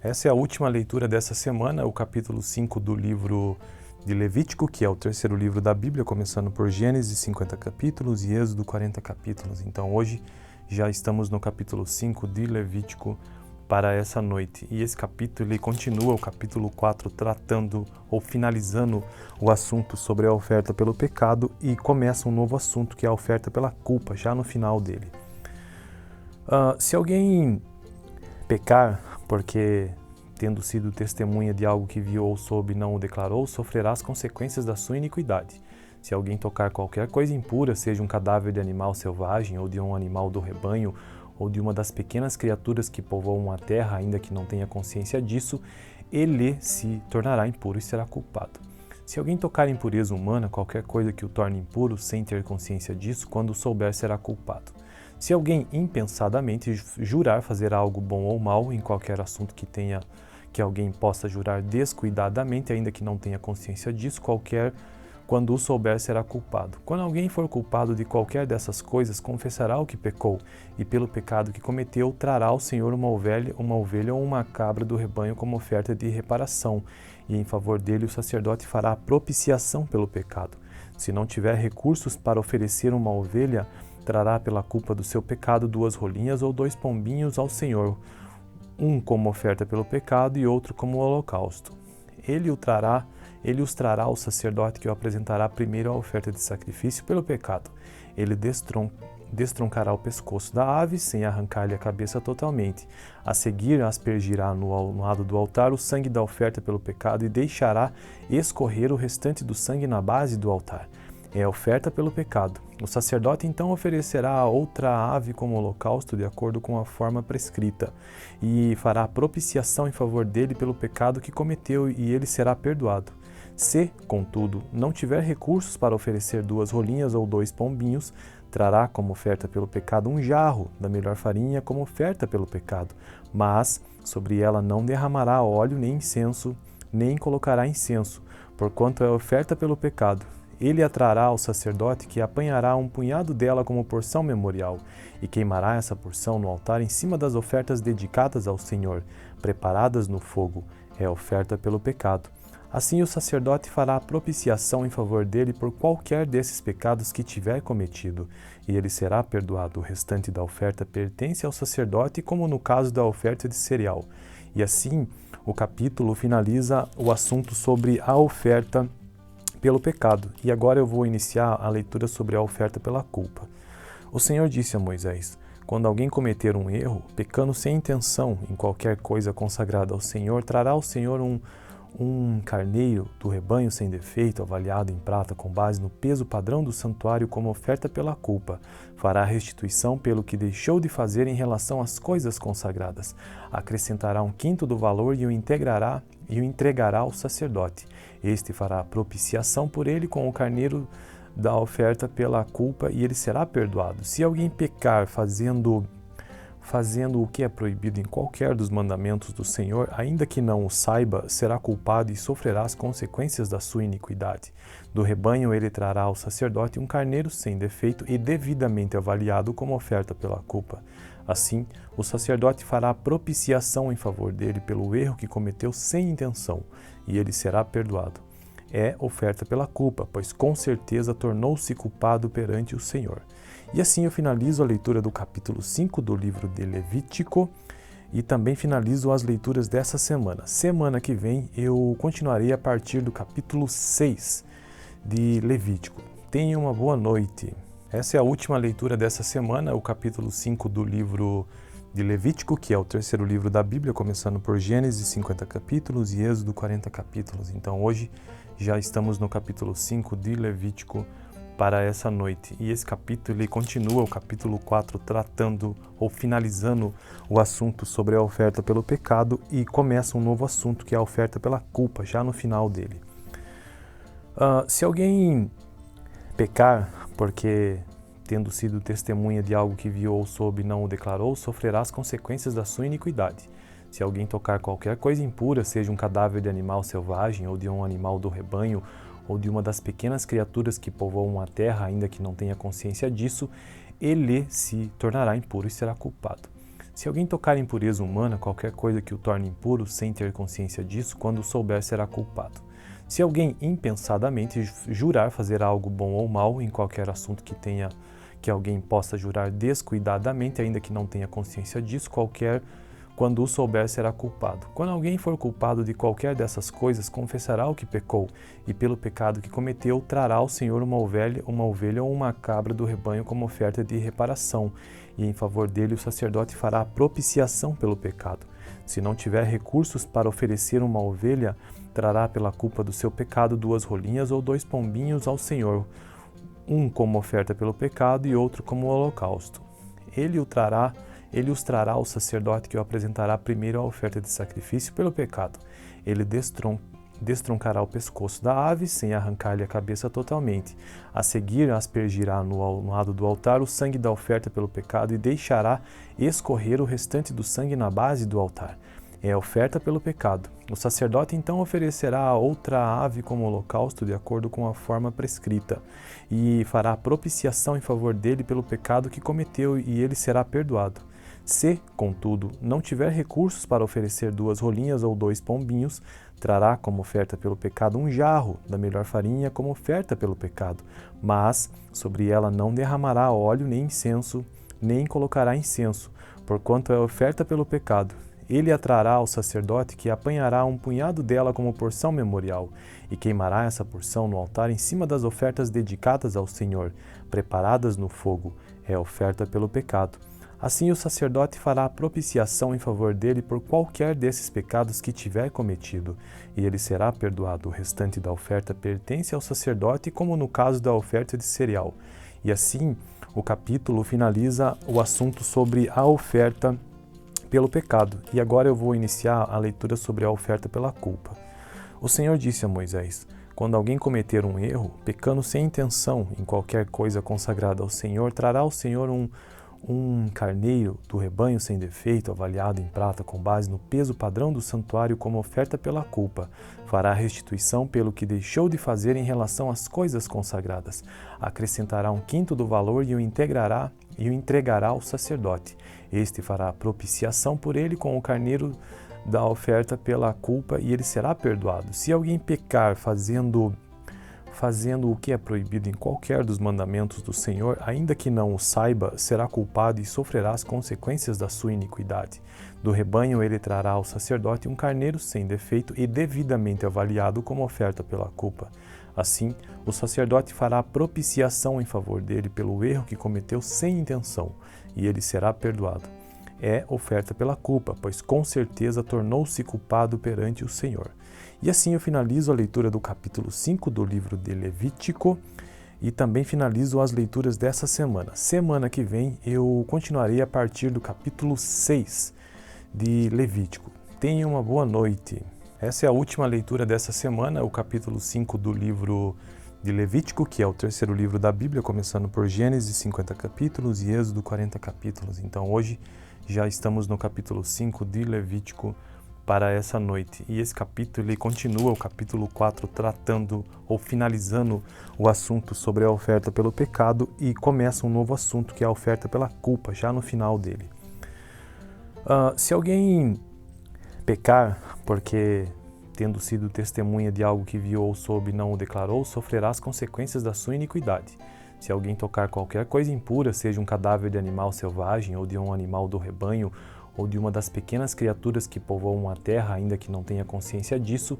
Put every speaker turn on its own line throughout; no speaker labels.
Essa é a última leitura dessa semana, o capítulo 5 do livro de Levítico, que é o terceiro livro da Bíblia, começando por Gênesis, 50 capítulos, e Êxodo, 40 capítulos. Então hoje já estamos no capítulo 5 de Levítico para essa noite. E esse capítulo ele continua o capítulo 4, tratando ou finalizando o assunto sobre a oferta pelo pecado, e começa um novo assunto, que é a oferta pela culpa, já no final dele. Se alguém pecar porque, tendo sido testemunha de algo que viu ou soube e não o declarou, sofrerá as consequências da sua iniquidade. Se alguém tocar qualquer coisa impura, seja um cadáver de animal selvagem, ou de um animal do rebanho, ou de uma das pequenas criaturas que povoam a terra, ainda que não tenha consciência disso, ele se tornará impuro e será culpado. Se alguém tocar impureza humana, qualquer coisa que o torne impuro, sem ter consciência disso, quando souber, será culpado. Se alguém impensadamente jurar fazer algo bom ou mal em qualquer assunto que alguém possa jurar descuidadamente, ainda que não tenha consciência disso, quando o souber, será culpado. Quando alguém for culpado de qualquer dessas coisas, confessará o que pecou, e pelo pecado que cometeu, trará ao Senhor uma ovelha ou uma cabra do rebanho como oferta de reparação, e em favor dele o sacerdote fará propiciação pelo pecado. Se não tiver recursos para oferecer uma ovelha, trará pela culpa do seu pecado 2 rolinhas ou 2 pombinhos ao Senhor, um como oferta pelo pecado e outro como holocausto. Ele os trará ao sacerdote, que o apresentará primeiro à oferta de sacrifício pelo pecado. Ele destroncará o pescoço da ave, sem arrancar-lhe a cabeça totalmente. A seguir, aspergirá no lado do altar o sangue da oferta pelo pecado e deixará escorrer o restante do sangue na base do altar. É a oferta pelo pecado. O sacerdote então oferecerá outra ave como holocausto, de acordo com a forma prescrita, e fará propiciação em favor dele pelo pecado que cometeu, e ele será perdoado. Se, contudo, não tiver recursos para oferecer 2 rolinhas ou 2 pombinhos, trará como oferta pelo pecado um jarro da melhor farinha como oferta pelo pecado, mas sobre ela não derramará óleo nem incenso, nem colocará incenso, porquanto é oferta pelo pecado. Ele a trará ao sacerdote, que apanhará um punhado dela como porção memorial, e queimará essa porção no altar em cima das ofertas dedicadas ao Senhor, preparadas no fogo. É oferta pelo pecado. Assim o sacerdote fará propiciação em favor dele por qualquer desses pecados que tiver cometido, e ele será perdoado. O restante da oferta pertence ao sacerdote, como no caso da oferta de cereal. E assim o capítulo finaliza o assunto sobre a oferta pelo pecado. E agora eu vou iniciar a leitura sobre a oferta pela culpa. O Senhor disse a Moisés: quando alguém cometer um erro, pecando sem intenção em qualquer coisa consagrada ao Senhor, trará ao Senhor um carneiro do rebanho sem defeito, avaliado em prata, com base no peso padrão do santuário, como oferta pela culpa. Fará restituição pelo que deixou de fazer em relação às coisas consagradas. Acrescentará 1/5 do valor e o entregará ao sacerdote. Este fará propiciação por ele com o carneiro da oferta pela culpa, e ele será perdoado. Se alguém pecar fazendo o que é proibido em qualquer dos mandamentos do Senhor, ainda que não o saiba, será culpado e sofrerá as consequências da sua iniquidade. Do rebanho ele trará ao sacerdote um carneiro sem defeito e devidamente avaliado como oferta pela culpa. Assim, o sacerdote fará propiciação em favor dele pelo erro que cometeu sem intenção, e ele será perdoado. É oferta pela culpa, pois com certeza tornou-se culpado perante o Senhor. E assim eu finalizo a leitura do capítulo 5 do livro de Levítico, e também finalizo as leituras dessa semana. Semana que vem eu continuarei a partir do capítulo 6 de Levítico. Tenha uma boa noite. Essa é a última leitura dessa semana, o capítulo 5 do livro de Levítico, que é o terceiro livro da Bíblia, começando por Gênesis, 50 capítulos, e Êxodo, 40 capítulos. Então hoje já estamos no capítulo 5 de Levítico para essa noite. E esse capítulo ele continua o capítulo 4, tratando ou finalizando o assunto sobre a oferta pelo pecado, e começa um novo assunto, que é a oferta pela culpa, já no final dele. Se alguém pecar porque, tendo sido testemunha de algo que viu ou soube e não o declarou, sofrerá as consequências da sua iniquidade. Se alguém tocar qualquer coisa impura, seja um cadáver de animal selvagem, ou de um animal do rebanho, ou de uma das pequenas criaturas que povoam a terra, ainda que não tenha consciência disso, ele se tornará impuro e será culpado. Se alguém tocar em impureza humana, qualquer coisa que o torne impuro, sem ter consciência disso, quando souber será culpado. Se alguém impensadamente jurar fazer algo bom ou mal em qualquer assunto que alguém possa jurar descuidadamente, ainda que não tenha consciência disso, quando o souber será culpado. Quando alguém for culpado de qualquer dessas coisas, confessará o que pecou, e pelo pecado que cometeu, trará ao Senhor uma ovelha ou uma cabra do rebanho como oferta de reparação, e em favor dele o sacerdote fará propiciação pelo pecado. Se não tiver recursos para oferecer uma ovelha, trará pela culpa do seu pecado 2 rolinhas ou 2 pombinhos ao Senhor, um como oferta pelo pecado e outro como holocausto. Ele os trará ao sacerdote, que o apresentará primeiro à oferta de sacrifício pelo pecado. Ele destroncará o pescoço da ave, sem arrancar-lhe a cabeça totalmente. A seguir, aspergirá no lado do altar o sangue da oferta pelo pecado e deixará escorrer o restante do sangue na base do altar. É a oferta pelo pecado. O sacerdote então oferecerá outra ave como holocausto, de acordo com a forma prescrita, e fará propiciação em favor dele pelo pecado que cometeu, e ele será perdoado. Se, contudo, não tiver recursos para oferecer 2 rolinhas ou 2 pombinhos, trará como oferta pelo pecado um jarro da melhor farinha como oferta pelo pecado, mas sobre ela não derramará óleo nem incenso, nem colocará incenso, porquanto é oferta pelo pecado. Ele a trará ao sacerdote, que apanhará um punhado dela como porção memorial, e queimará essa porção no altar em cima das ofertas dedicadas ao Senhor, preparadas no fogo. É oferta pelo pecado. Assim o sacerdote fará propiciação em favor dele por qualquer desses pecados que tiver cometido, e ele será perdoado. O restante da oferta pertence ao sacerdote, como no caso da oferta de cereal. E assim, o capítulo finaliza o assunto sobre a oferta pelo pecado. E agora eu vou iniciar a leitura sobre a oferta pela culpa. O Senhor disse a Moisés: quando alguém cometer um erro, pecando sem intenção em qualquer coisa consagrada ao Senhor, trará ao Senhor um carneiro do rebanho sem defeito, avaliado em prata com base no peso padrão do santuário, como oferta pela culpa. Fará restituição pelo que deixou de fazer em relação às coisas consagradas. Acrescentará 1/5 do valor e o entregará ao sacerdote. Este fará propiciação por ele com o carneiro da oferta pela culpa, e ele será perdoado. Se alguém pecar fazendo o que é proibido em qualquer dos mandamentos do Senhor, ainda que não o saiba, será culpado e sofrerá as consequências da sua iniquidade. Do rebanho ele trará ao sacerdote um carneiro sem defeito e devidamente avaliado como oferta pela culpa. Assim, o sacerdote fará propiciação em favor dele pelo erro que cometeu sem intenção, e ele será perdoado. É oferta pela culpa, pois com certeza tornou-se culpado perante o Senhor. E assim eu finalizo a leitura do capítulo 5 do livro de Levítico e também finalizo as leituras dessa semana. Semana que vem eu continuarei a partir do capítulo 6 de Levítico. Tenha uma boa noite. Essa é a última leitura dessa semana, o capítulo 5 do livro de Levítico, que é o terceiro livro da Bíblia, começando por Gênesis, 50 capítulos, e Êxodo, 40 capítulos. Então hoje já estamos no capítulo 5 de Levítico para essa noite. E esse capítulo ele continua, o capítulo 4, tratando ou finalizando o assunto sobre a oferta pelo pecado, e começa um novo assunto, que é a oferta pela culpa, já no final dele. Se alguém pecar porque, tendo sido testemunha de algo que viu ou soube e não o declarou, sofrerá as consequências da sua iniquidade. Se alguém tocar qualquer coisa impura, seja um cadáver de animal selvagem, ou de um animal do rebanho, ou de uma das pequenas criaturas que povoam a terra, ainda que não tenha consciência disso,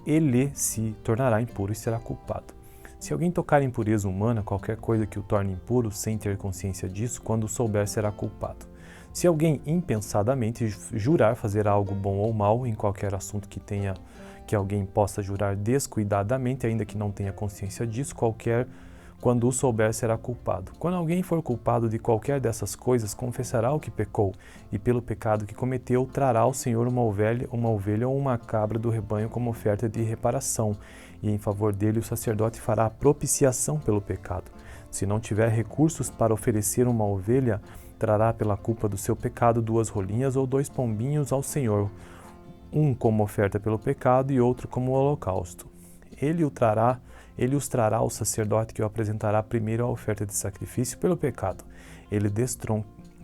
ele se tornará impuro e será culpado. Se alguém tocar em impureza humana, qualquer coisa que o torne impuro, sem ter consciência disso, quando souber será culpado. Se alguém impensadamente jurar fazer algo bom ou mal em qualquer assunto que alguém possa jurar descuidadamente, ainda que não tenha consciência disso, quando o souber será culpado. Quando alguém for culpado de qualquer dessas coisas, confessará o que pecou, e pelo pecado que cometeu, trará ao Senhor uma ovelha ou uma cabra do rebanho como oferta de reparação, e em favor dele o sacerdote fará propiciação pelo pecado. Se não tiver recursos para oferecer uma ovelha, trará pela culpa do seu pecado 2 rolinhas ou 2 pombinhos ao Senhor, um como oferta pelo pecado e outro como holocausto. Ele os trará ao sacerdote, que o apresentará primeiro à oferta de sacrifício pelo pecado. Ele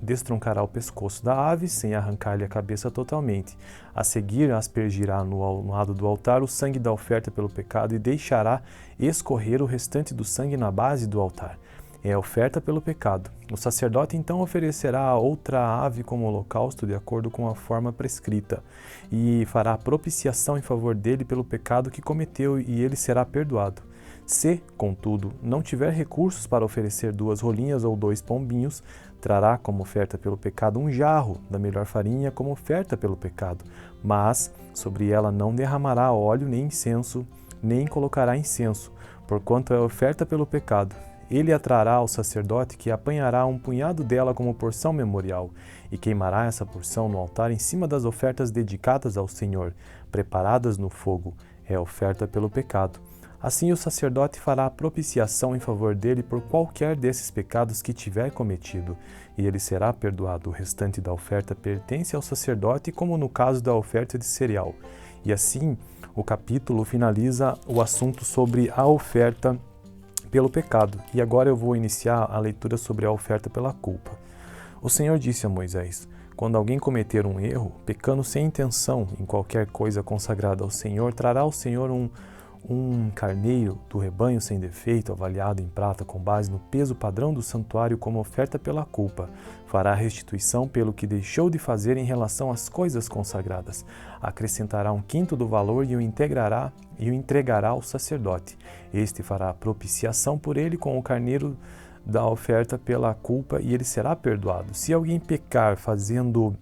destroncará o pescoço da ave, sem arrancar-lhe a cabeça totalmente. A seguir, aspergirá no lado do altar o sangue da oferta pelo pecado e deixará escorrer o restante do sangue na base do altar. É a oferta pelo pecado. O sacerdote então oferecerá outra ave como holocausto de acordo com a forma prescrita, e fará propiciação em favor dele pelo pecado que cometeu, e ele será perdoado. Se, contudo, não tiver recursos para oferecer 2 rolinhas ou 2 pombinhos, trará como oferta pelo pecado um jarro da melhor farinha como oferta pelo pecado, mas sobre ela não derramará óleo nem incenso, nem colocará incenso, porquanto é oferta pelo pecado. Ele a trará ao sacerdote, que apanhará um punhado dela como porção memorial, e queimará essa porção no altar em cima das ofertas dedicadas ao Senhor, preparadas no fogo. É oferta pelo pecado. Assim o sacerdote fará propiciação em favor dele por qualquer desses pecados que tiver cometido, e ele será perdoado. O restante da oferta pertence ao sacerdote, como no caso da oferta de cereal. E assim, o capítulo finaliza o assunto sobre a oferta pelo pecado. E agora eu vou iniciar a leitura sobre a oferta pela culpa. O Senhor disse a Moisés: quando alguém cometer um erro, pecando sem intenção em qualquer coisa consagrada ao Senhor, trará ao Senhor um carneiro do rebanho sem defeito, avaliado em prata com base no peso padrão do santuário como oferta pela culpa. Fará restituição pelo que deixou de fazer em relação às coisas consagradas. Acrescentará 1/5 do valor e o entregará ao sacerdote. Este fará propiciação por ele com o carneiro da oferta pela culpa, e ele será perdoado. Se alguém pecar fazendo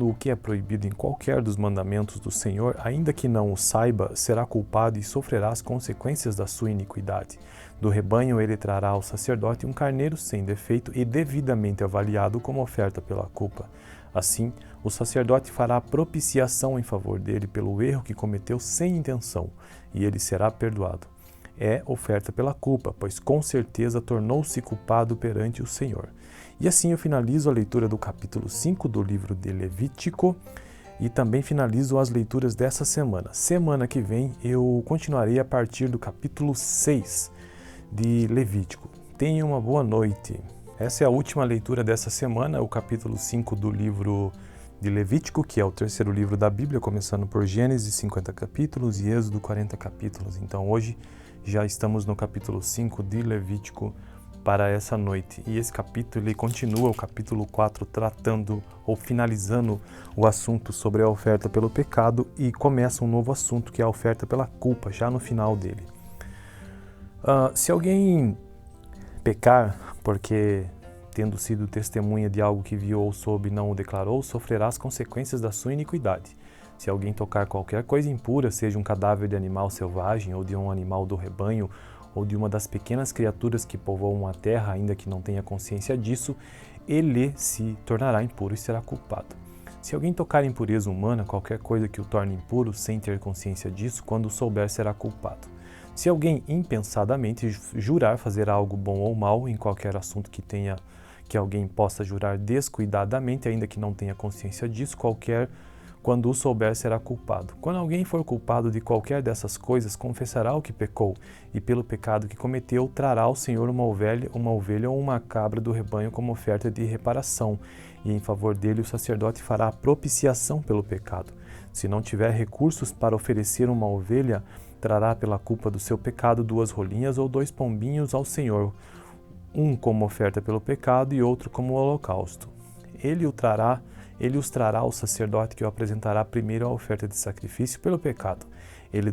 o que é proibido em qualquer dos mandamentos do Senhor, ainda que não o saiba, será culpado e sofrerá as consequências da sua iniquidade. Do rebanho ele trará ao sacerdote um carneiro sem defeito e devidamente avaliado como oferta pela culpa. Assim, o sacerdote fará propiciação em favor dele pelo erro que cometeu sem intenção, e ele será perdoado. É oferta pela culpa, pois com certeza tornou-se culpado perante o Senhor. E assim eu finalizo a leitura do capítulo 5 do livro de Levítico e também finalizo as leituras dessa semana. Semana que vem eu continuarei a partir do capítulo 6 de Levítico. Tenha uma boa noite. Essa é a última leitura dessa semana, o capítulo 5 do livro de Levítico, que é o 3º livro da Bíblia, começando por Gênesis, 50 capítulos, e Êxodo, 40 capítulos. Então hoje já estamos no capítulo 5 de Levítico para essa noite. E esse capítulo ele continua o capítulo 4 tratando ou finalizando o assunto sobre a oferta pelo pecado, e começa um novo assunto que é a oferta pela culpa, já no final dele. Se alguém pecar porque tendo sido testemunha de algo que viu ou soube e não o declarou, sofrerá as consequências da sua iniquidade. Se alguém tocar qualquer coisa impura, seja um cadáver de animal selvagem ou de um animal do rebanho, ou de uma das pequenas criaturas que povoam a terra, ainda que não tenha consciência disso, ele se tornará impuro e será culpado. Se alguém tocar impureza humana, qualquer coisa que o torne impuro, sem ter consciência disso, quando souber será culpado. Se alguém impensadamente jurar fazer algo bom ou mal em qualquer assunto que alguém possa jurar descuidadamente, ainda que não tenha consciência disso, quando o souber será culpado. Quando alguém for culpado de qualquer dessas coisas, confessará o que pecou, e pelo pecado que cometeu, trará ao Senhor uma ovelha ou uma cabra do rebanho como oferta de reparação, e em favor dele o sacerdote fará propiciação pelo pecado. Se não tiver recursos para oferecer uma ovelha, trará pela culpa do seu pecado 2 rolinhas ou 2 pombinhos ao Senhor, um como oferta pelo pecado e outro como holocausto. Ele os trará ao sacerdote, que o apresentará primeiro à oferta de sacrifício pelo pecado. Ele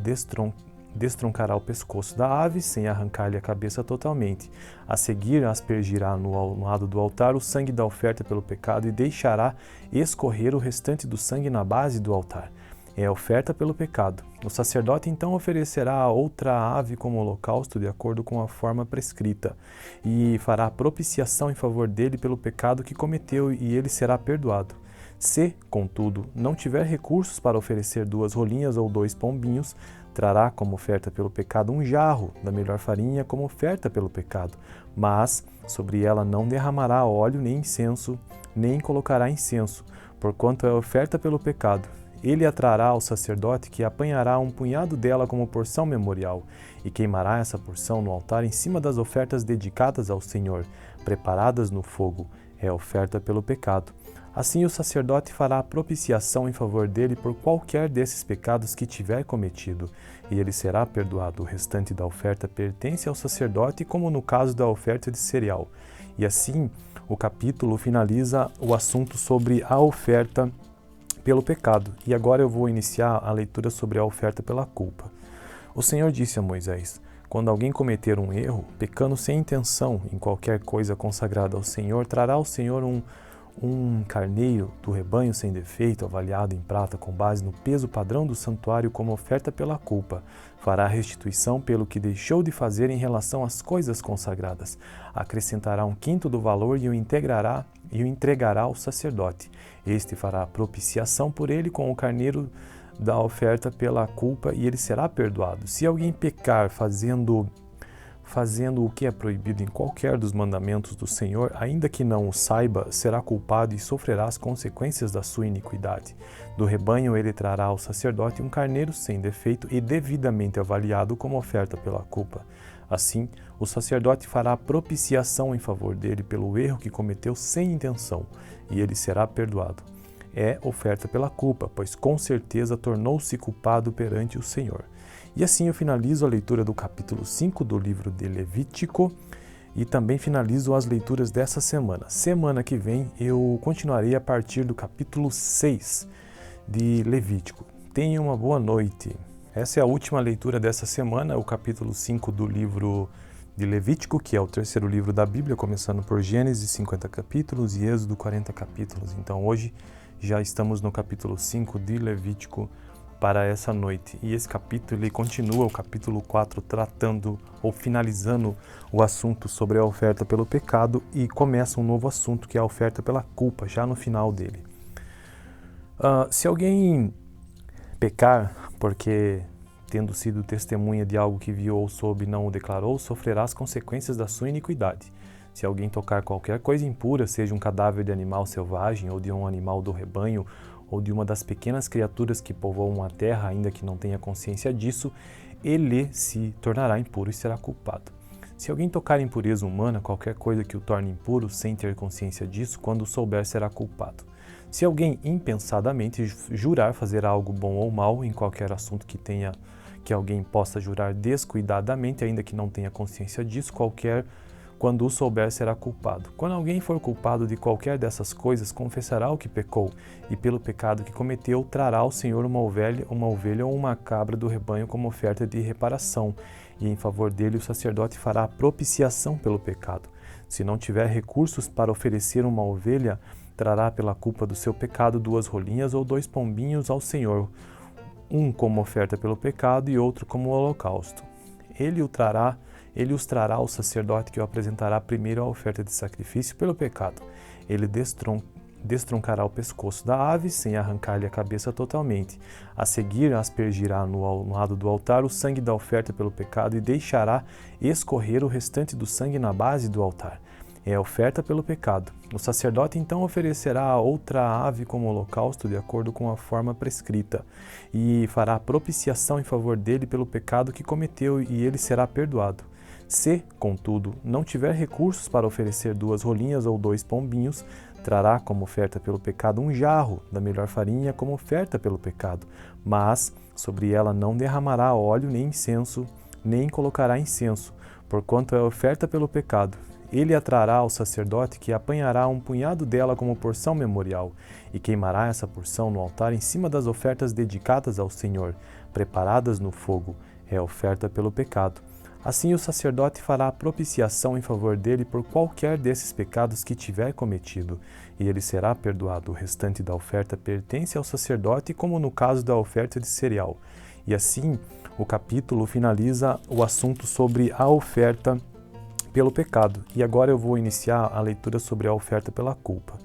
destroncará o pescoço da ave, sem arrancar-lhe a cabeça totalmente. A seguir, aspergirá no lado do altar o sangue da oferta pelo pecado e deixará escorrer o restante do sangue na base do altar. É a oferta pelo pecado. O sacerdote então oferecerá outra ave como holocausto de acordo com a forma prescrita, e fará propiciação em favor dele pelo pecado que cometeu, e ele será perdoado. Se, contudo, não tiver recursos para oferecer 2 rolinhas ou 2 pombinhos, trará como oferta pelo pecado um jarro da melhor farinha como oferta pelo pecado, mas sobre ela não derramará óleo nem incenso, nem colocará incenso, porquanto é oferta pelo pecado. Ele a trará ao sacerdote, que apanhará um punhado dela como porção memorial, e queimará essa porção no altar em cima das ofertas dedicadas ao Senhor, preparadas no fogo. é oferta pelo pecado. Assim o sacerdote fará propiciação em favor dele por qualquer desses pecados que tiver cometido, e ele será perdoado. O restante da oferta pertence ao sacerdote, como no caso da oferta de cereal. E assim, o capítulo finaliza o assunto sobre a oferta pelo pecado. E agora eu vou iniciar a leitura sobre a oferta pela culpa. O Senhor disse a Moisés: quando alguém cometer um erro, pecando sem intenção em qualquer coisa consagrada ao Senhor, trará ao Senhor um carneiro do rebanho sem defeito, avaliado em prata com base no peso padrão do santuário como oferta pela culpa. Fará restituição pelo que deixou de fazer em relação às coisas consagradas. Acrescentará 1/5 do valor e o entregará ao sacerdote. Este fará propiciação por ele com o carneiro da oferta pela culpa, e ele será perdoado. Se alguém pecar fazendo o que é proibido em qualquer dos mandamentos do Senhor, ainda que não o saiba, será culpado e sofrerá as consequências da sua iniquidade. Do rebanho ele trará ao sacerdote um carneiro sem defeito e devidamente avaliado como oferta pela culpa. Assim, o sacerdote fará propiciação em favor dele pelo erro que cometeu sem intenção, e ele será perdoado. É oferta pela culpa, pois com certeza tornou-se culpado perante o Senhor. E assim eu finalizo a leitura do capítulo 5 do livro de Levítico e também finalizo as leituras dessa semana. Semana que vem eu continuarei a partir do capítulo 6 de Levítico. Tenha uma boa noite. Essa é a última leitura dessa semana, o capítulo 5 do livro de Levítico, que é o terceiro livro da Bíblia, começando por Gênesis, 50 capítulos, e Êxodo, 40 capítulos. Então hoje já estamos no capítulo 5 de Levítico para essa noite. E esse capítulo ele continua o capítulo 4 tratando ou finalizando o assunto sobre a oferta pelo pecado e começa um novo assunto que é a oferta pela culpa, já no final dele. Se alguém pecar porque tendo sido testemunha de algo que viu ou soube e não o declarou, sofrerá as consequências da sua iniquidade. Se alguém tocar qualquer coisa impura, seja um cadáver de animal selvagem ou de um animal do rebanho, ou de uma das pequenas criaturas que povoam a terra, ainda que não tenha consciência disso, ele se tornará impuro e será culpado. Se alguém tocar impureza humana, qualquer coisa que o torne impuro, sem ter consciência disso, quando souber, será culpado. Se alguém impensadamente jurar fazer algo bom ou mal em qualquer assunto que alguém possa jurar descuidadamente, ainda que não tenha consciência disso, quando o souber, será culpado. Quando alguém for culpado de qualquer dessas coisas, confessará o que pecou, e pelo pecado que cometeu, trará ao Senhor uma ovelha ou uma cabra do rebanho como oferta de reparação, e em favor dele o sacerdote fará propiciação pelo pecado. Se não tiver recursos para oferecer uma ovelha, trará pela culpa do seu pecado 2 rolinhas ou 2 pombinhos ao Senhor, um como oferta pelo pecado e outro como holocausto. Ele os trará ao sacerdote, que o apresentará primeiro à oferta de sacrifício pelo pecado. Ele destroncará o pescoço da ave, sem arrancar-lhe a cabeça totalmente. A seguir, aspergirá no lado do altar o sangue da oferta pelo pecado e deixará escorrer o restante do sangue na base do altar. É a oferta pelo pecado. O sacerdote então oferecerá outra ave como holocausto, de acordo com a forma prescrita, e fará propiciação em favor dele pelo pecado que cometeu, e ele será perdoado. Se, contudo, não tiver recursos para oferecer 2 rolinhas ou 2 pombinhos, trará como oferta pelo pecado um jarro da melhor farinha como oferta pelo pecado, mas sobre ela não derramará óleo nem incenso, nem colocará incenso, porquanto é oferta pelo pecado. Ele a trará ao sacerdote, que apanhará um punhado dela como porção memorial, e queimará essa porção no altar em cima das ofertas dedicadas ao Senhor, preparadas no fogo. É oferta pelo pecado. Assim o sacerdote fará propiciação em favor dele por qualquer desses pecados que tiver cometido, e ele será perdoado. O restante da oferta pertence ao sacerdote, como no caso da oferta de cereal. E assim o capítulo finaliza o assunto sobre a oferta pelo pecado. E agora eu vou iniciar a leitura sobre a oferta pela culpa.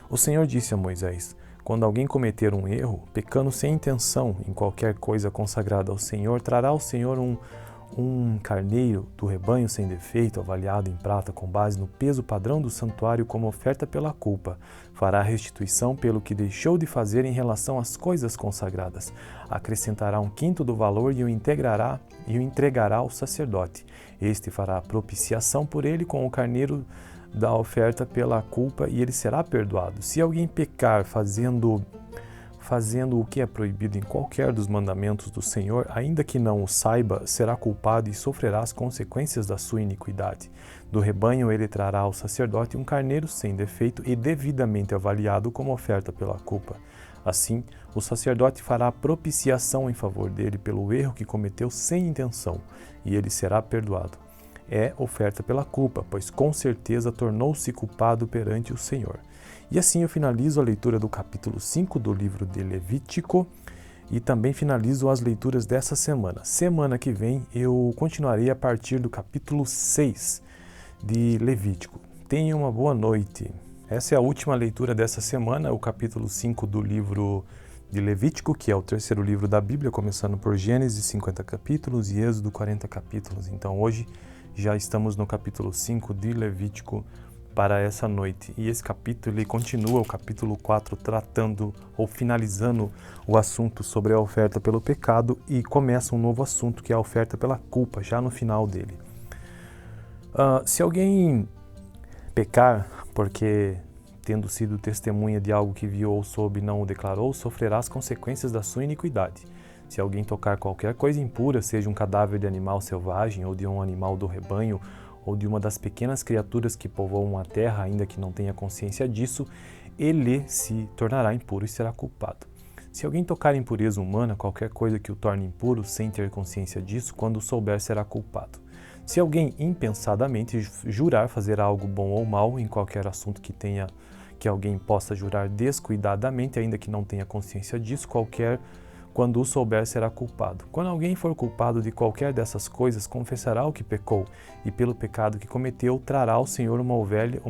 O Senhor disse a Moisés: quando alguém cometer um erro, pecando sem intenção em qualquer coisa consagrada ao Senhor, trará ao Senhor um carneiro do rebanho sem defeito, avaliado em prata com base no peso padrão do santuário como oferta pela culpa. Fará restituição pelo que deixou de fazer em relação às coisas consagradas. Acrescentará 1/5 do valor e o entregará ao sacerdote. Este fará propiciação por ele com o carneiro da oferta pela culpa e ele será perdoado. Se alguém pecar fazendo o que é proibido em qualquer dos mandamentos do Senhor, ainda que não o saiba, será culpado e sofrerá as consequências da sua iniquidade. Do rebanho ele trará ao sacerdote um carneiro sem defeito e devidamente avaliado como oferta pela culpa. Assim, o sacerdote fará propiciação em favor dele pelo erro que cometeu sem intenção, e ele será perdoado. É oferta pela culpa, pois com certeza tornou-se culpado perante o Senhor. E assim eu finalizo a leitura do capítulo 5 do livro de Levítico e também finalizo as leituras dessa semana. Semana que vem eu continuarei a partir do capítulo 6 de Levítico. Tenha uma boa noite. Essa é a última leitura dessa semana, o capítulo 5 do livro de Levítico, que é o terceiro livro da Bíblia, começando por Gênesis, 50 capítulos, e Êxodo, 40 capítulos. Então hoje já estamos no capítulo 5 de Levítico para essa noite. E esse capítulo ele continua o capítulo 4 tratando ou finalizando o assunto sobre a oferta pelo pecado e começa um novo assunto que é a oferta pela culpa, já no final dele. Se alguém pecar porque tendo sido testemunha de algo que viu ou soube e não o declarou, sofrerá as consequências da sua iniquidade. Se alguém tocar qualquer coisa impura, seja um cadáver de animal selvagem ou de um animal do rebanho, ou de uma das pequenas criaturas que povoam a terra, ainda que não tenha consciência disso, ele se tornará impuro e será culpado. Se alguém tocar impureza humana, qualquer coisa que o torne impuro, sem ter consciência disso, quando souber será culpado. Se alguém impensadamente jurar fazer algo bom ou mal em qualquer assunto que alguém possa jurar descuidadamente, ainda que não tenha consciência disso, quando o souber será culpado. Quando alguém for culpado de qualquer dessas coisas, confessará o que pecou, e pelo pecado que cometeu, trará ao Senhor uma ovelha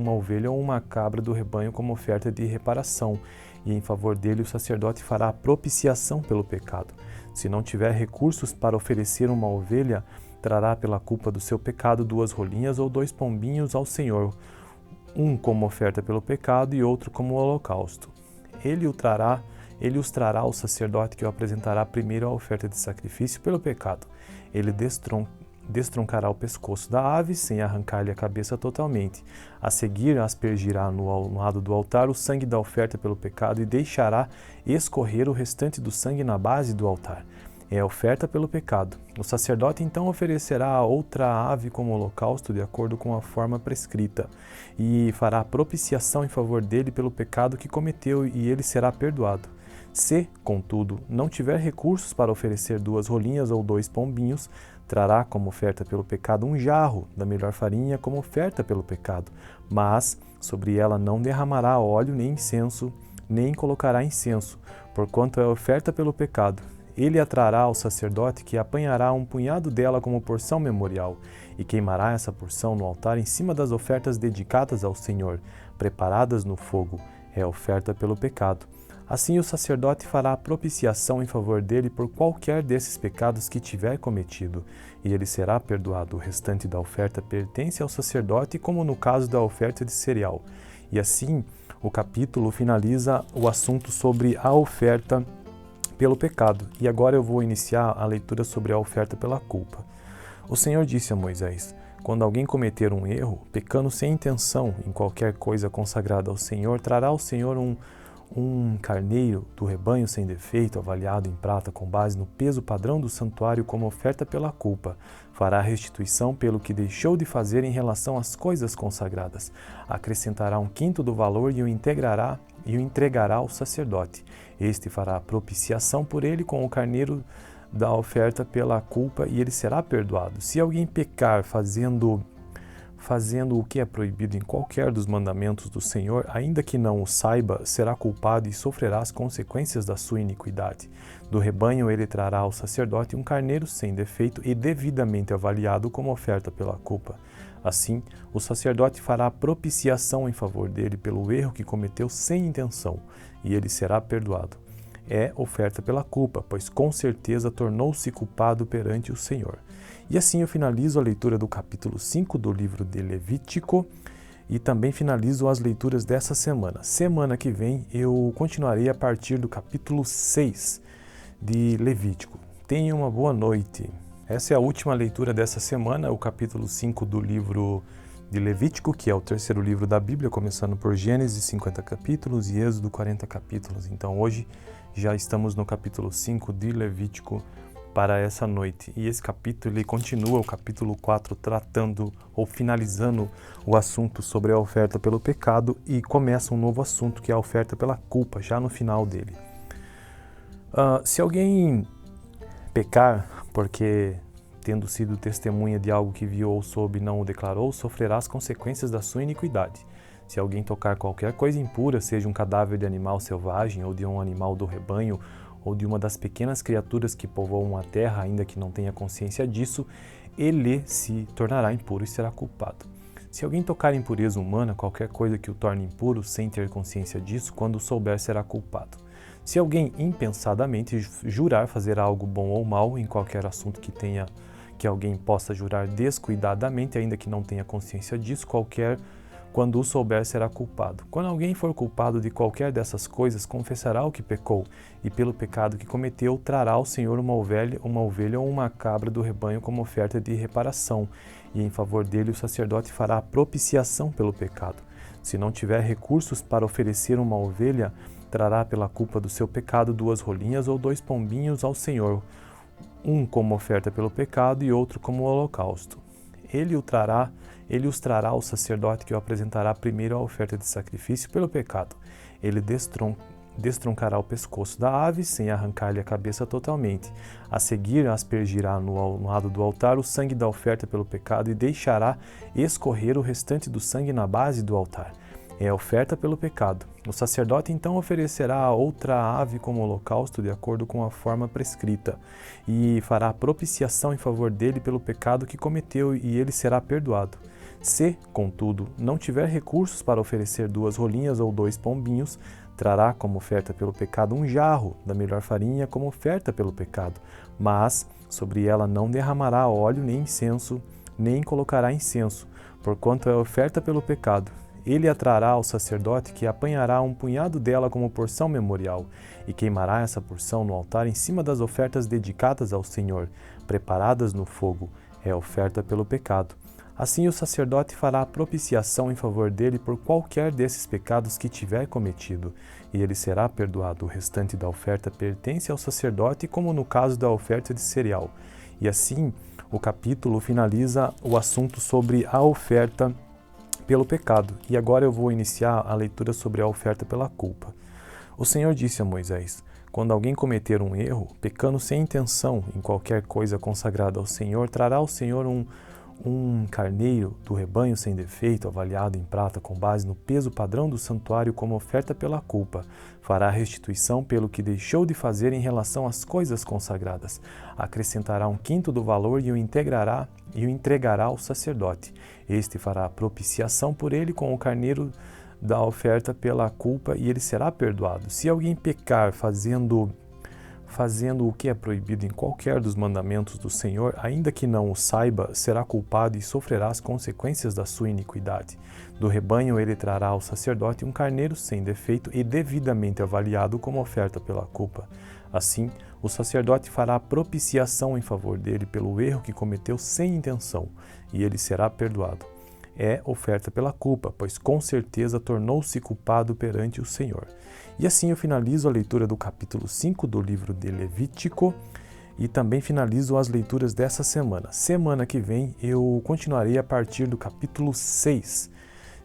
ou uma cabra do rebanho como oferta de reparação, e em favor dele o sacerdote fará propiciação pelo pecado. Se não tiver recursos para oferecer uma ovelha, trará pela culpa do seu pecado 2 rolinhas ou 2 pombinhos ao Senhor, um como oferta pelo pecado e outro como holocausto. Ele os trará ao sacerdote, que o apresentará primeiro à oferta de sacrifício pelo pecado. Ele destroncará o pescoço da ave, sem arrancar-lhe a cabeça totalmente. A seguir, aspergirá no lado do altar o sangue da oferta pelo pecado e deixará escorrer o restante do sangue na base do altar. É a oferta pelo pecado. O sacerdote então oferecerá outra ave como holocausto de acordo com a forma prescrita e fará propiciação em favor dele pelo pecado que cometeu, e ele será perdoado. Se, contudo, não tiver recursos para oferecer 2 rolinhas ou 2 pombinhos, trará como oferta pelo pecado um jarro da melhor farinha como oferta pelo pecado, mas sobre ela não derramará óleo nem incenso, nem colocará incenso, porquanto é oferta pelo pecado. Ele a trará ao sacerdote, que apanhará um punhado dela como porção memorial, e queimará essa porção no altar em cima das ofertas dedicadas ao Senhor, preparadas no fogo. É oferta pelo pecado. Assim o sacerdote fará propiciação em favor dele por qualquer desses pecados que tiver cometido, e ele será perdoado. O restante da oferta pertence ao sacerdote, como no caso da oferta de cereal. E assim o capítulo finaliza o assunto sobre a oferta pelo pecado. E agora eu vou iniciar a leitura sobre a oferta pela culpa. O Senhor disse a Moisés: quando alguém cometer um erro, pecando sem intenção em qualquer coisa consagrada ao Senhor, trará ao Senhor um carneiro do rebanho sem defeito, avaliado em prata com base no peso padrão do santuário como oferta pela culpa. Fará restituição pelo que deixou de fazer em relação às coisas consagradas. Acrescentará 1/5 do valor e o entregará ao sacerdote. Este fará propiciação por ele com o carneiro da oferta pela culpa, e ele será perdoado. Se alguém pecar fazendo o que é proibido em qualquer dos mandamentos do Senhor, ainda que não o saiba, será culpado e sofrerá as consequências da sua iniquidade. Do rebanho ele trará ao sacerdote um carneiro sem defeito e devidamente avaliado como oferta pela culpa. Assim, o sacerdote fará propiciação em favor dele pelo erro que cometeu sem intenção, e ele será perdoado. É oferta pela culpa, pois com certeza tornou-se culpado perante o Senhor. E assim eu finalizo a leitura do capítulo 5 do livro de Levítico e também finalizo as leituras dessa semana. Semana que vem eu continuarei a partir do capítulo 6 de Levítico. Tenha uma boa noite. Essa é a última leitura dessa semana, o capítulo 5 do livro de Levítico, que é o terceiro livro da Bíblia, começando por Gênesis, 50 capítulos, e Êxodo, 40 capítulos. Então hoje já estamos no capítulo 5 de Levítico para essa noite. E esse capítulo ele continua o capítulo 4 tratando ou finalizando o assunto sobre a oferta pelo pecado e começa um novo assunto que é a oferta pela culpa, já no final dele. Se alguém pecar porque tendo sido testemunha de algo que viu ou soube e não o declarou, sofrerá as consequências da sua iniquidade. Se alguém tocar qualquer coisa impura, seja um cadáver de animal selvagem ou de um animal do rebanho, ou de uma das pequenas criaturas que povoam a terra, ainda que não tenha consciência disso, ele se tornará impuro e será culpado. Se alguém tocar impureza humana, qualquer coisa que o torne impuro, sem ter consciência disso, quando souber será culpado. Se alguém impensadamente jurar fazer algo bom ou mal em qualquer assunto que alguém possa jurar descuidadamente, ainda que não tenha consciência disso, quando o souber será culpado. Quando alguém for culpado de qualquer dessas coisas, confessará o que pecou, e pelo pecado que cometeu, trará ao Senhor uma ovelha ou uma cabra do rebanho como oferta de reparação, e em favor dele o sacerdote fará a propiciação pelo pecado. Se não tiver recursos para oferecer uma ovelha, trará pela culpa do seu pecado 2 rolinhas ou 2 pombinhos ao Senhor, um como oferta pelo pecado e outro como holocausto. Ele os trará ao sacerdote, que o apresentará primeiro à oferta de sacrifício pelo pecado. Ele destroncará o pescoço da ave, sem arrancar-lhe a cabeça totalmente. A seguir, aspergirá no lado do altar o sangue da oferta pelo pecado e deixará escorrer o restante do sangue na base do altar. É a oferta pelo pecado. O sacerdote então oferecerá outra ave como holocausto de acordo com a forma prescrita e fará a propiciação em favor dele pelo pecado que cometeu, e ele será perdoado. Se, contudo, não tiver recursos para oferecer 2 rolinhas ou 2 pombinhos, trará como oferta pelo pecado um jarro da melhor farinha como oferta pelo pecado, mas sobre ela não derramará óleo nem incenso, nem colocará incenso, porquanto é oferta pelo pecado. Ele a trará ao sacerdote, que apanhará um punhado dela como porção memorial, e queimará essa porção no altar em cima das ofertas dedicadas ao Senhor, preparadas no fogo. É oferta pelo pecado. Assim o sacerdote fará a propiciação em favor dele por qualquer desses pecados que tiver cometido, e ele será perdoado. O restante da oferta pertence ao sacerdote, como no caso da oferta de cereal. E assim o capítulo finaliza o assunto sobre a oferta pelo pecado. E agora eu vou iniciar a leitura sobre a oferta pela culpa. O Senhor disse a Moisés: quando alguém cometer um erro, pecando sem intenção em qualquer coisa consagrada ao Senhor, trará ao Senhor um carneiro do rebanho sem defeito, avaliado em prata com base no peso padrão do santuário como oferta pela culpa. Fará restituição pelo que deixou de fazer em relação às coisas consagradas. Acrescentará 1/5 do valor e o entregará ao sacerdote. Este fará a propiciação por ele com o carneiro da oferta pela culpa, e ele será perdoado. Se alguém pecar fazendo o que é proibido em qualquer dos mandamentos do Senhor, ainda que não o saiba, será culpado e sofrerá as consequências da sua iniquidade. Do rebanho ele trará ao sacerdote um carneiro sem defeito e devidamente avaliado como oferta pela culpa. Assim, o sacerdote fará a propiciação em favor dele pelo erro que cometeu sem intenção, e ele será perdoado. É oferta pela culpa, pois com certeza tornou-se culpado perante o Senhor. E assim eu finalizo a leitura do capítulo 5 do livro de Levítico e também finalizo as leituras dessa semana. Semana que vem eu continuarei a partir do capítulo 6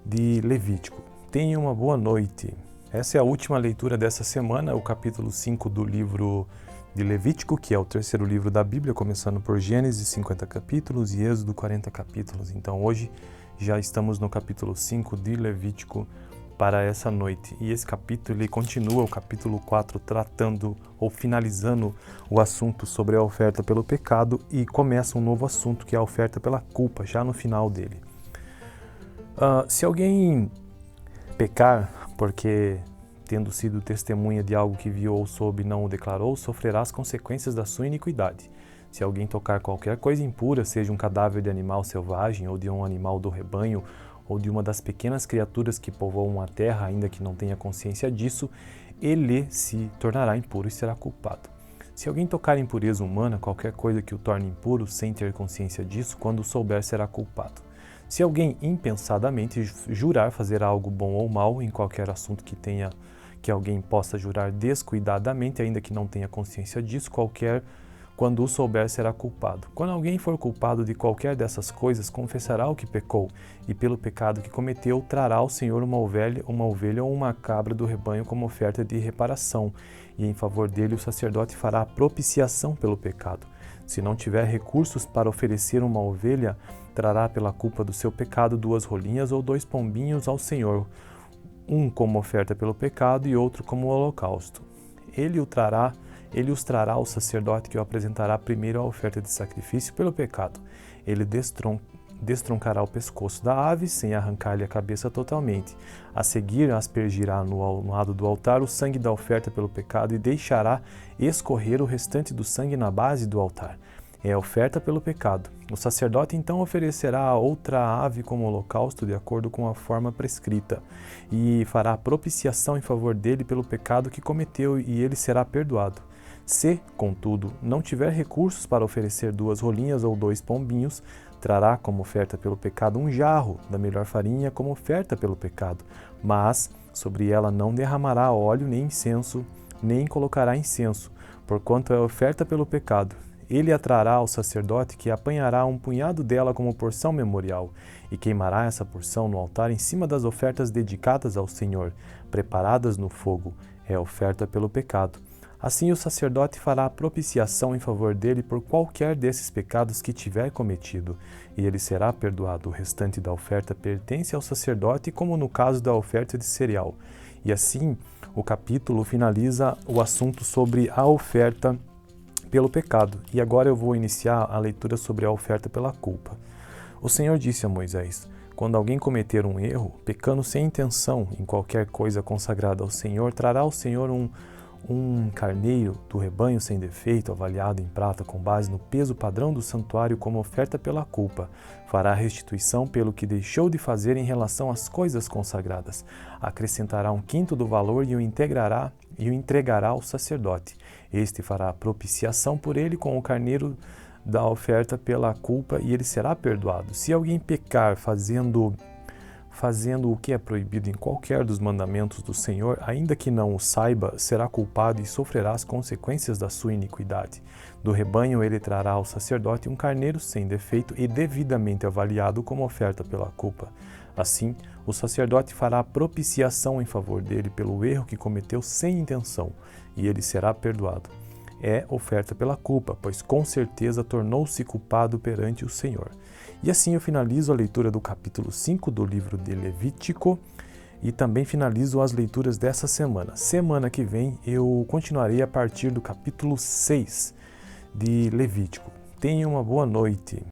de Levítico. Tenha uma boa noite. Essa é a última leitura dessa semana, o capítulo 5 do livro de Levítico, que é o terceiro livro da Bíblia, começando por Gênesis, 50 capítulos, e Êxodo, 40 capítulos. Então hoje já estamos no capítulo 5 de Levítico para essa noite. E esse capítulo ele continua o capítulo 4 tratando ou finalizando o assunto sobre a oferta pelo pecado e começa um novo assunto que é a oferta pela culpa, já no final dele. Se alguém pecar porque tendo sido testemunha de algo que viu ou soube e não o declarou, sofrerá as consequências da sua iniquidade. Se alguém tocar qualquer coisa impura, seja um cadáver de animal selvagem ou de um animal do rebanho, ou de uma das pequenas criaturas que povoam a terra, ainda que não tenha consciência disso, ele se tornará impuro e será culpado. Se alguém tocar impureza humana, qualquer coisa que o torne impuro, sem ter consciência disso, quando souber será culpado. Se alguém impensadamente jurar fazer algo bom ou mal em qualquer assunto que alguém possa jurar descuidadamente, ainda que não tenha consciência disso, quando o souber será culpado. Quando alguém for culpado de qualquer dessas coisas, confessará o que pecou, e pelo pecado que cometeu, trará ao Senhor uma ovelha ou uma cabra do rebanho como oferta de reparação, e em favor dele o sacerdote fará a propiciação pelo pecado. Se não tiver recursos para oferecer uma ovelha, trará pela culpa do seu pecado 2 rolinhas ou 2 pombinhos ao Senhor, um como oferta pelo pecado e outro como holocausto. Ele os trará ao sacerdote, que o apresentará primeiro à oferta de sacrifício pelo pecado. Ele destroncará o pescoço da ave, sem arrancar-lhe a cabeça totalmente. A seguir, aspergirá no lado do altar o sangue da oferta pelo pecado e deixará escorrer o restante do sangue na base do altar. É a oferta pelo pecado. O sacerdote então oferecerá outra ave como holocausto de acordo com a forma prescrita, e fará propiciação em favor dele pelo pecado que cometeu, e ele será perdoado. Se, contudo, não tiver recursos para oferecer 2 rolinhas ou 2 pombinhos, trará como oferta pelo pecado um jarro da melhor farinha como oferta pelo pecado, mas sobre ela não derramará óleo nem incenso, nem colocará incenso, porquanto é oferta pelo pecado. Ele a trará ao sacerdote, que apanhará um punhado dela como porção memorial, e queimará essa porção no altar em cima das ofertas dedicadas ao Senhor, preparadas no fogo. É oferta pelo pecado. Assim o sacerdote fará propiciação em favor dele por qualquer desses pecados que tiver cometido, e ele será perdoado. O restante da oferta pertence ao sacerdote, como no caso da oferta de cereal. E assim, o capítulo finaliza o assunto sobre a oferta pelo pecado. E agora eu vou iniciar a leitura sobre a oferta pela culpa. O Senhor disse a Moisés: quando alguém cometer um erro, pecando sem intenção em qualquer coisa consagrada ao Senhor, trará ao Senhor um carneiro do rebanho sem defeito, avaliado em prata com base no peso padrão do santuário como oferta pela culpa. Fará restituição pelo que deixou de fazer em relação às coisas consagradas. Acrescentará 1/5 do valor e o entregará ao sacerdote. Este fará a propiciação por ele com o carneiro da oferta pela culpa, e ele será perdoado. Se alguém pecar fazendo o que é proibido em qualquer dos mandamentos do Senhor, ainda que não o saiba, será culpado e sofrerá as consequências da sua iniquidade. Do rebanho ele trará ao sacerdote um carneiro sem defeito e devidamente avaliado como oferta pela culpa. Assim, o sacerdote fará propiciação em favor dele pelo erro que cometeu sem intenção, e ele será perdoado. É oferta pela culpa, pois com certeza tornou-se culpado perante o Senhor. E assim eu finalizo a leitura do capítulo 5 do livro de Levítico e também finalizo as leituras dessa semana. Semana que vem eu continuarei a partir do capítulo 6 de Levítico. Tenha uma boa noite.